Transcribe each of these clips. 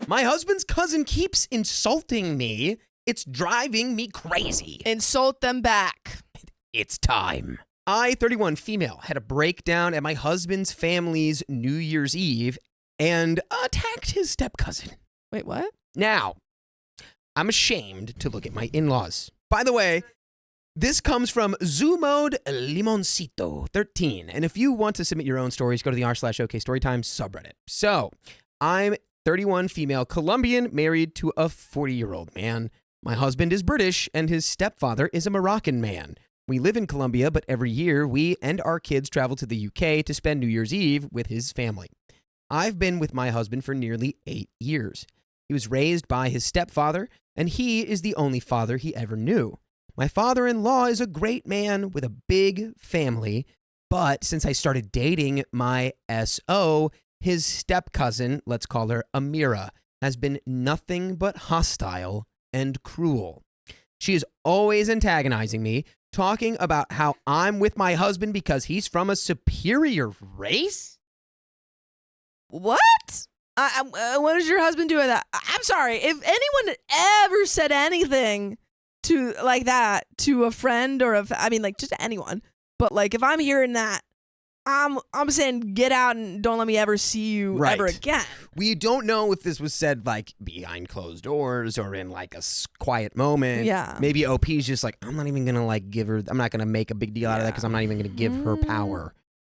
My husband's cousin keeps insulting me. It's driving me crazy. Insult them back. It's time. I, 31 female, had a breakdown at my husband's family's New Year's Eve and attacked his step-cousin. Wait, what? Now, I'm ashamed to look at my in-laws. By the way, this comes from Zumode Limoncito 13. And if you want to submit your own stories, go to the r/OK Storytime subreddit. So, I'm 31 female Colombian married to a 40-year-old man. My husband is British and his stepfather is a Moroccan man. We live in Colombia, but every year we and our kids travel to the UK to spend New Year's Eve with his family. I've been with my husband for nearly 8 years. He was raised by his stepfather, and he is the only father he ever knew. My father-in-law is a great man with a big family, but since I started dating my SO, his step-cousin, let's call her Amira, has been nothing but hostile and cruel. She is always antagonizing me, talking about how I'm with my husband because he's from a superior race? What? What does your husband do with that? I'm sorry. If anyone ever said anything to like that to a friend or just anyone, but like if I'm hearing that, I'm saying get out and don't let me ever see you ever again. We don't know if this was said like behind closed doors or in like a quiet moment. Yeah. Maybe OP's just like, I'm not even going to like give her, I'm not going to make a big deal out of that because I'm not even going to give her power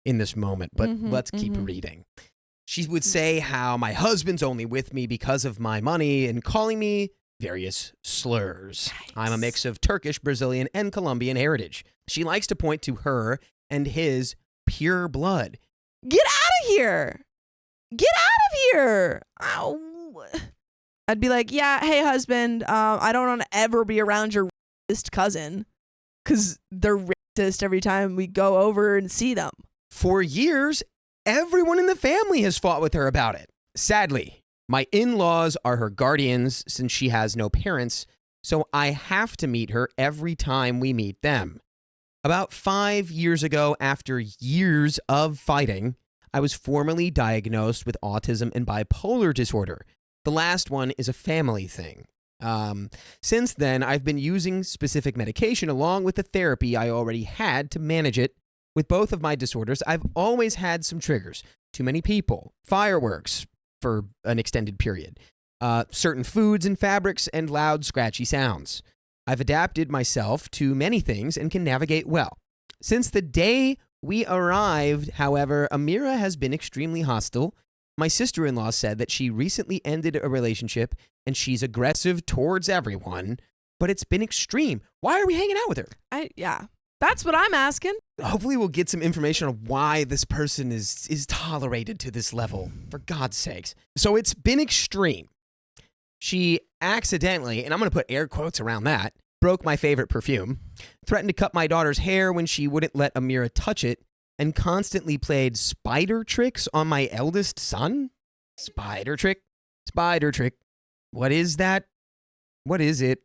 in this moment. But let's keep reading. She would say how my husband's only with me because of my money and calling me various slurs. Nice. I'm a mix of Turkish, Brazilian, and Colombian heritage. She likes to point to her and his pure blood. Get out of here. Get out of here. Ow. I'd be like, yeah, hey, husband, I don't want to ever be around your racist cousin because they're racist every time we go over and see them. For years, everyone in the family has fought with her about it. Sadly, my in-laws are her guardians since she has no parents, so I have to meet her every time we meet them. About 5 years ago, after years of fighting, I was formally diagnosed with autism and bipolar disorder. The last one is a family thing. Since then, I've been using specific medication along with the therapy I already had to manage it. With both of my disorders, I've always had some triggers. Too many people, fireworks for an extended period, certain foods and fabrics, and loud, scratchy sounds. I've adapted myself to many things and can navigate well. Since the day we arrived, however, Amira has been extremely hostile. My sister-in-law said that she recently ended a relationship and she's aggressive towards everyone, but it's been extreme. Why are we hanging out with her? Yeah, that's what I'm asking. Hopefully we'll get some information on why this person is tolerated to this level, for God's sakes. So it's been extreme. She accidentally, and I'm going to put air quotes around that, broke my favorite perfume, threatened to cut my daughter's hair when she wouldn't let Amira touch it, and constantly played spider tricks on my eldest son? Spider trick? Spider trick. What is that? What is it?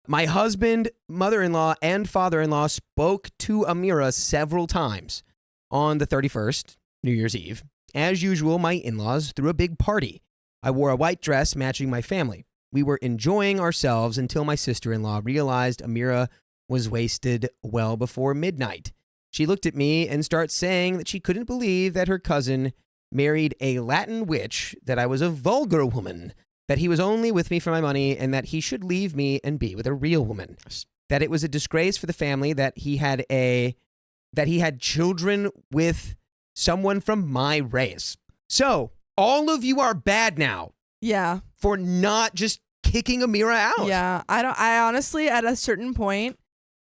My husband, mother-in-law, and father-in-law spoke to Amira several times on the 31st, New Year's Eve. As usual, my in-laws threw a big party. I wore a white dress matching my family. We were enjoying ourselves until my sister-in-law realized Amira was wasted well before midnight. She looked at me and started saying that she couldn't believe that her cousin married a Latin witch, that I was a vulgar woman, that he was only with me for my money, and that he should leave me and be with a real woman. That it was a disgrace for the family that he had children with someone from my race. So, all of you are bad now. Yeah. For not just kicking Amira out. Yeah. I honestly, at a certain point,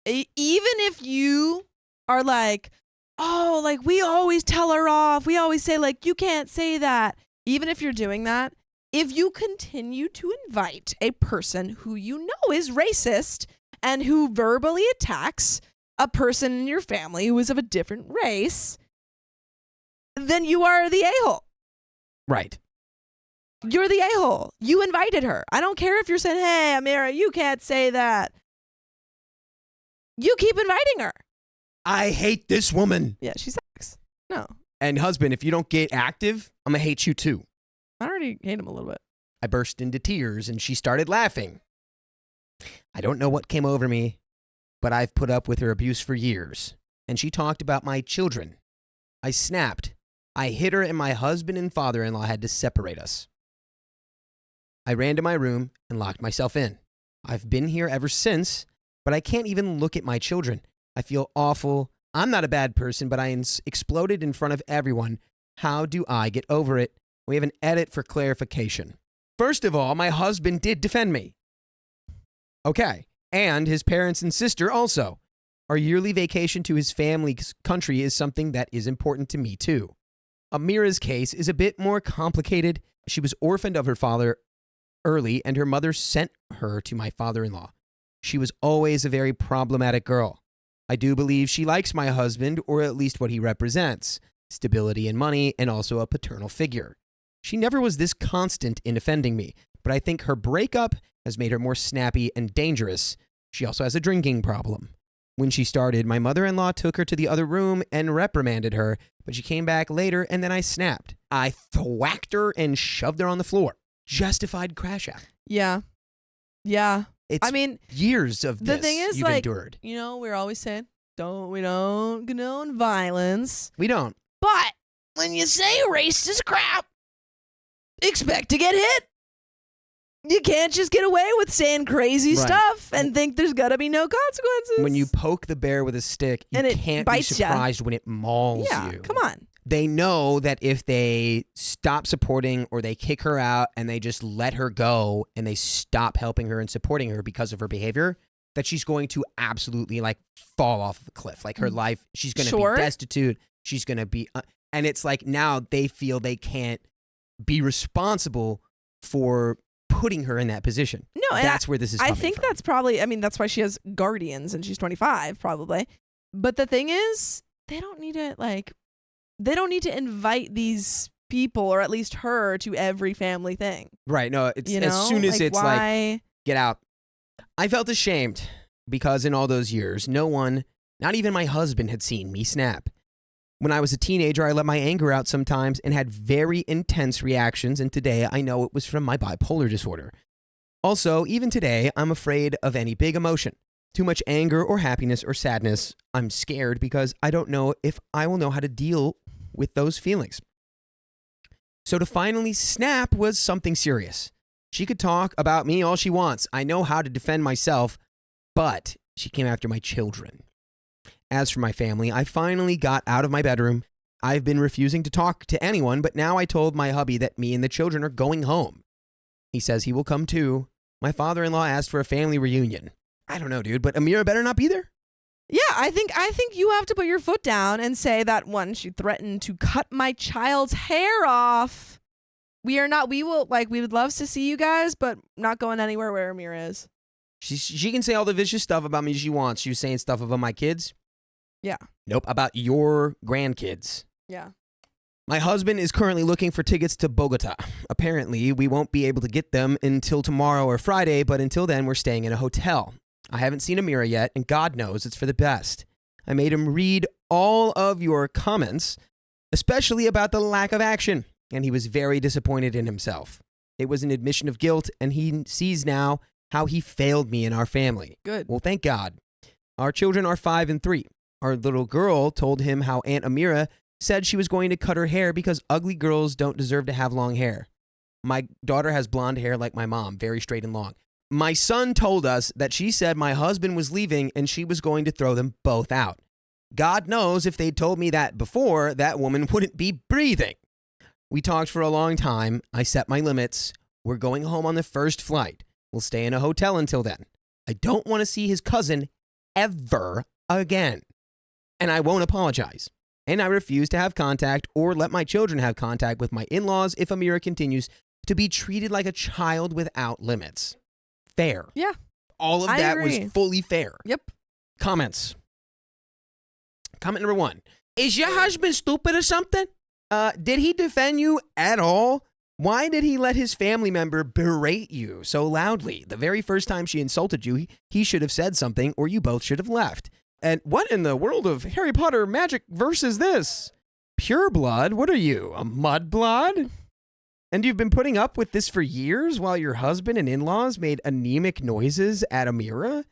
even if you are like, oh, like we always tell her off. We always say like, you can't say that. Even if you're doing that, if you continue to invite a person who you know is racist and who verbally attacks a person in your family who is of a different race, then you are the a-hole. Right. You're the a-hole. You invited her. I don't care if you're saying, hey, Amira, you can't say that. You keep inviting her. I hate this woman. Yeah, she sucks. No. And husband, if you don't get active, I'm going to hate you too. I already hate him a little bit. I burst into tears and she started laughing. I don't know what came over me, but I've put up with her abuse for years. And she talked about my children. I snapped. I hit her and my husband and father-in-law had to separate us. I ran to my room and locked myself in. I've been here ever since, but I can't even look at my children. I feel awful. I'm not a bad person, but I exploded in front of everyone. How do I get over it? We have an edit for clarification. First of all, my husband did defend me. Okay. And his parents and sister also. Our yearly vacation to his family's country is something that is important to me too. Amira's case is a bit more complicated. She was orphaned of her father early, and her mother sent her to my father-in-law. She was always a very problematic girl. I do believe she likes my husband, or at least what he represents, stability and money, and also a paternal figure. She never was this constant in offending me, but I think her breakup has made her more snappy and dangerous. She also has a drinking problem. When she started, my mother-in-law took her to the other room and reprimanded her, but she came back later and then I snapped. I thwacked her and shoved her on the floor. Justified crash out. Yeah. Yeah. It's years of this the thing is, you've like, endured. You know, we're always saying, we don't condone violence. We don't. But when you say racist crap, expect to get hit. You can't just get away with saying crazy stuff and think there's got to be no consequences. When you poke the bear with a stick, you can't be surprised when it mauls you. Yeah, come on. They know that if they stop supporting or they kick her out and they just let her go and they stop helping her and supporting her because of her behavior, that she's going to absolutely like fall off of a cliff. Like her life, she's going to be destitute. She's going to be, and it's like now they feel they can't be responsible for putting her in that position. No, that's where this is coming I think from. that's probably, that's why she has guardians and she's 25 probably. But the thing is, they don't need to invite these people, or at least her, to every family thing. Right. No, it's as soon as it's like, get out. I felt ashamed because in all those years, no one, not even my husband, had seen me snap. When I was a teenager, I let my anger out sometimes and had very intense reactions, and today I know it was from my bipolar disorder. Also, even today, I'm afraid of any big emotion. Too much anger or happiness or sadness. I'm scared because I don't know if I will know how to deal with those feelings. So to finally snap was something serious. She could talk about me all she wants. I know how to defend myself, but she came after my children. As for my family, I finally got out of my bedroom. I've been refusing to talk to anyone, but now I told my hubby that me and the children are going home. He says he will come too. My father-in-law asked for a family reunion. I don't know, dude, but Amira better not be there. Yeah, I think you have to put your foot down and say that one, she threatened to cut my child's hair off. We would love to see you guys, but not going anywhere where Amira is. She can say all the vicious stuff about me she wants. She was saying stuff about my kids. Yeah. Nope, about your grandkids. Yeah. My husband is currently looking for tickets to Bogota. Apparently, we won't be able to get them until tomorrow or Friday, but until then, we're staying in a hotel. I haven't seen Amira yet, and God knows it's for the best. I made him read all of your comments, especially about the lack of action, and he was very disappointed in himself. It was an admission of guilt, and he sees now how he failed me and our family. Good. Well, thank God. Our children are 5 and 3. Our little girl told him how Aunt Amira said she was going to cut her hair because ugly girls don't deserve to have long hair. My daughter has blonde hair like my mom, very straight and long. My son told us that she said my husband was leaving and she was going to throw them both out. God knows if they'd told me that before, that woman wouldn't be breathing. We talked for a long time. I set my limits. We're going home on the first flight. We'll stay in a hotel until then. I don't want to see his cousin ever again. And I won't apologize. And I refuse to have contact or let my children have contact with my in-laws if Amira continues to be treated like a child without limits. Fair. Yeah. All of that was fully fair. Yep. Comments. Comment number 1. Is your husband stupid or something? Did he defend you at all? Why did he let his family member berate you so loudly? The very first time she insulted you, he should have said something or you both should have left. And what in the world of Harry Potter magic verse is this? Pure blood? What are you, a mud blood? And you've been putting up with this for years while your husband and in-laws made anemic noises at Amira?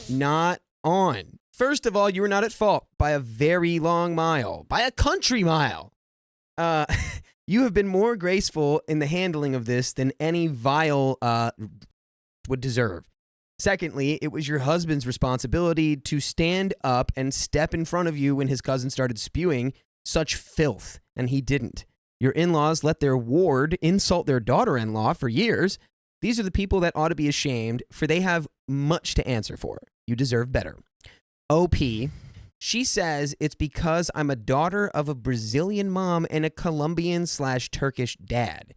Not on. First of all, you were not at fault by a very long mile, by a country mile. You have been more graceful in the handling of this than any vial would deserve. Secondly, it was your husband's responsibility to stand up and step in front of you when his cousin started spewing such filth, and he didn't. Your in-laws let their ward insult their daughter-in-law for years. These are the people that ought to be ashamed, for they have much to answer for. You deserve better. OP, she says it's because I'm a daughter of a Brazilian mom and a Colombian/Turkish dad.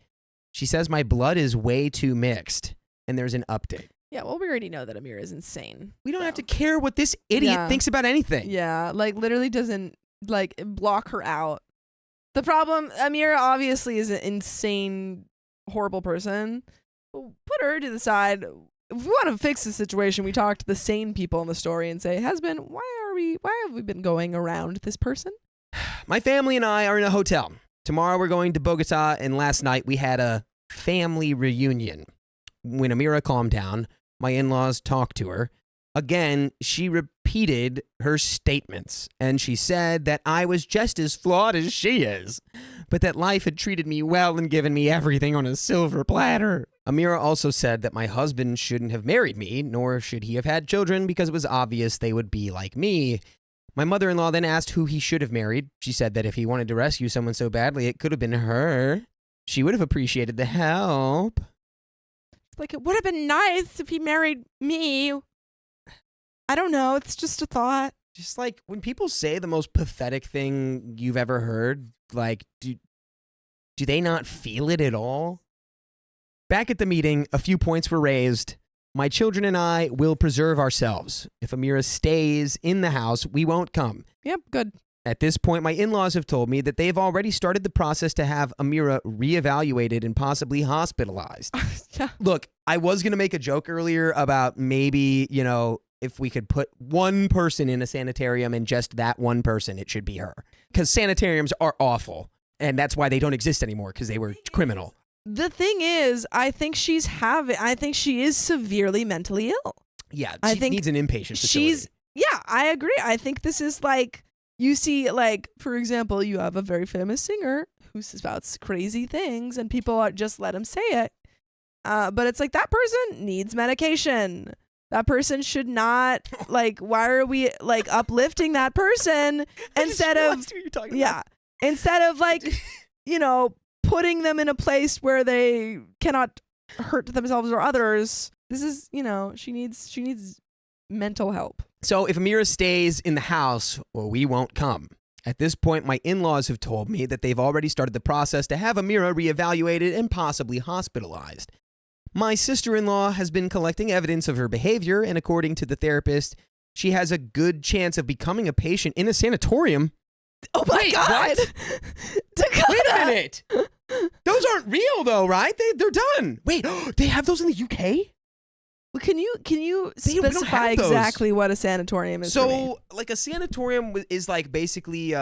She says my blood is way too mixed, and there's an update. Yeah, well, we already know that Amira is insane. We don't have to care what this idiot thinks about anything. Yeah, like literally doesn't like block her out. The problem, Amira obviously is an insane, horrible person. Put her to the side. If we want to fix the situation, we talk to the sane people in the story and say, husband, why have we been going around this person? My family and I are in a hotel. Tomorrow we're going to Bogota, and last night we had a family reunion. When Amira calmed down, my in-laws talked to her. Again, she repeated her statements, and she said that I was just as flawed as she is, but that life had treated me well and given me everything on a silver platter. Amira also said that my husband shouldn't have married me, nor should he have had children, because it was obvious they would be like me. My mother-in-law then asked who he should have married. She said that if he wanted to rescue someone so badly, it could have been her. She would have appreciated the help. Like, it would have been nice if he married me. I don't know. It's just a thought. Just like when people say the most pathetic thing you've ever heard, like, do they not feel it at all? Back at the meeting, a few points were raised. My children and I will preserve ourselves. If Amira stays in the house, we won't come. Yep, good. At this point, my in-laws have told me that they've already started the process to have Amira reevaluated and possibly hospitalized. Yeah. Look, I was going to make a joke earlier about maybe, if we could put one person in a sanitarium and just that one person, it should be her. Because sanitariums are awful, and that's why they don't exist anymore, because they were criminal. The thing is, I think she is severely mentally ill. Yeah, she needs an inpatient facility. Yeah, I agree. I think this is like, you see, like, for example, you have a very famous singer who spouts crazy things and people just let him say it. But it's like, that person needs medication. That person should not, like, why are we, like, uplifting that person instead of like, putting them in a place where they cannot hurt themselves or others. This is, she needs mental help. So if Amira stays in the house, well, we won't come. At this point, my in-laws have told me that they've already started the process to have Amira reevaluated and possibly hospitalized. My sister-in-law has been collecting evidence of her behavior, and according to the therapist, she has a good chance of becoming a patient in a sanatorium. Oh my God! What? Wait a minute! Those aren't real though, right? They're done. Wait, they have those in the UK? Well, can you specify exactly what a sanatorium is? So, like, a sanatorium is like basically.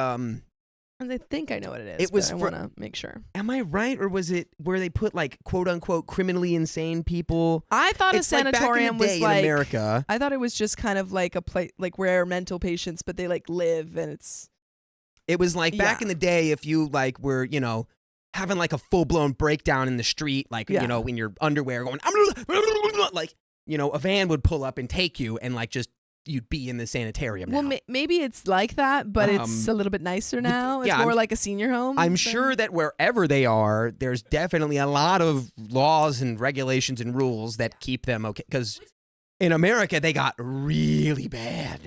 I think I know what it is. I want to make sure. Am I right, or was it where they put like quote unquote criminally insane people? I thought a sanatorium was like in America. I thought it was just kind of like a place like where mental patients, but they like live, and it's. It was like back in the day, if you like were having like a full blown breakdown in the street, like in your underwear, going like a van would pull up and take you, and like just. You'd be in the sanitarium now. Well, maybe it's like that, but it's a little bit nicer now. It's more like a senior home. I'm sure that wherever they are, there's definitely a lot of laws and regulations and rules that keep them okay. Because in America, they got really bad.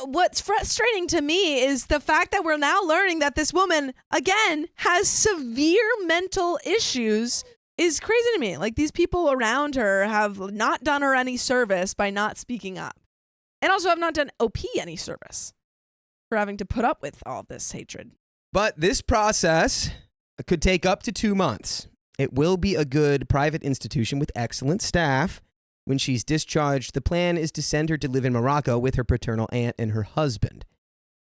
What's frustrating to me is the fact that we're now learning that this woman, again, has severe mental issues is crazy to me. Like, these people around her have not done her any service by not speaking up. And also have not done OP any service for having to put up with all this hatred. But this process could take up to 2 months. It will be a good private institution with excellent staff. When she's discharged, the plan is to send her to live in Morocco with her paternal aunt and her husband.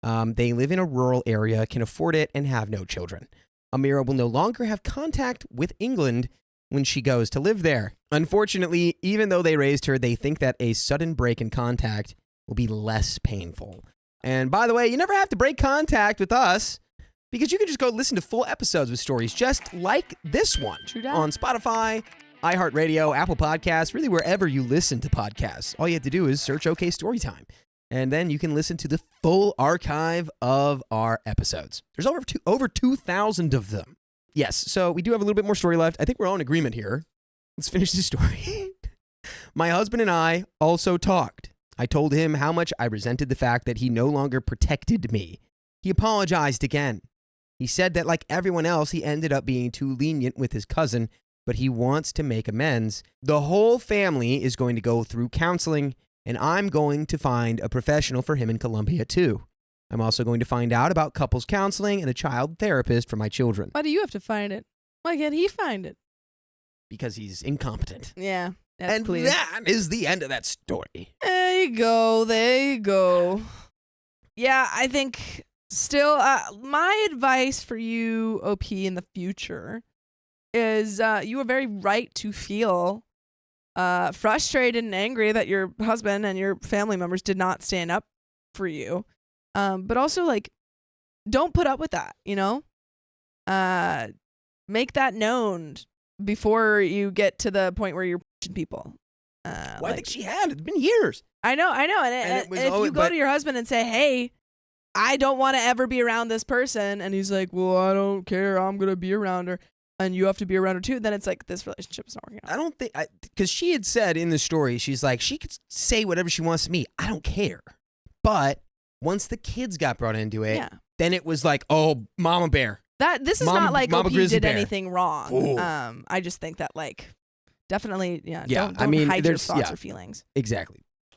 They live in a rural area, can afford it, and have no children. Amira will no longer have contact with England when she goes to live there. Unfortunately, even though they raised her, they think that a sudden break in contact will be less painful. And by the way, you never have to break contact with us because you can just go listen to full episodes with stories just like this one on Spotify, iHeartRadio, Apple Podcasts, really wherever you listen to podcasts. All you have to do is search OK Storytime. And then you can listen to the full archive of our episodes. There's over 2,000 of them. Yes, so we do have a little bit more story left. I think we're all in agreement here. Let's finish the story. My husband and I also talked. I told him how much I resented the fact that he no longer protected me. He apologized again. He said that like everyone else, he ended up being too lenient with his cousin, but he wants to make amends. The whole family is going to go through counseling, and I'm going to find a professional for him in Colombia too. I'm also going to find out about couples counseling and a child therapist for my children. Why do you have to find it? Why can't he find it? Because he's incompetent. Yeah, that's and clear. that is the end of that story. There you go. Yeah, I think still, my advice for you, OP, in the future is you are very right to feel frustrated and angry that your husband and your family members did not stand up for you. But also, like, don't put up with that, you know? Make that known before you get to the point where you're pushing people. Well, I think she had. It's been years. I know. And if you go to your husband and say, hey, I don't want to ever be around this person, and he's like, well, I don't care. I'm going to be around her, and you have to be around her too, then it's like this relationship is not working out. I don't think, because she had said in the story, she's like, she could say whatever she wants to me. I don't care. But once the kids got brought into it, then it was like, oh, Mama Bear. This is not like OP did bear. anything wrong. Ooh. I just think that, like, definitely, don't I mean, hide your thoughts or feelings. Exactly.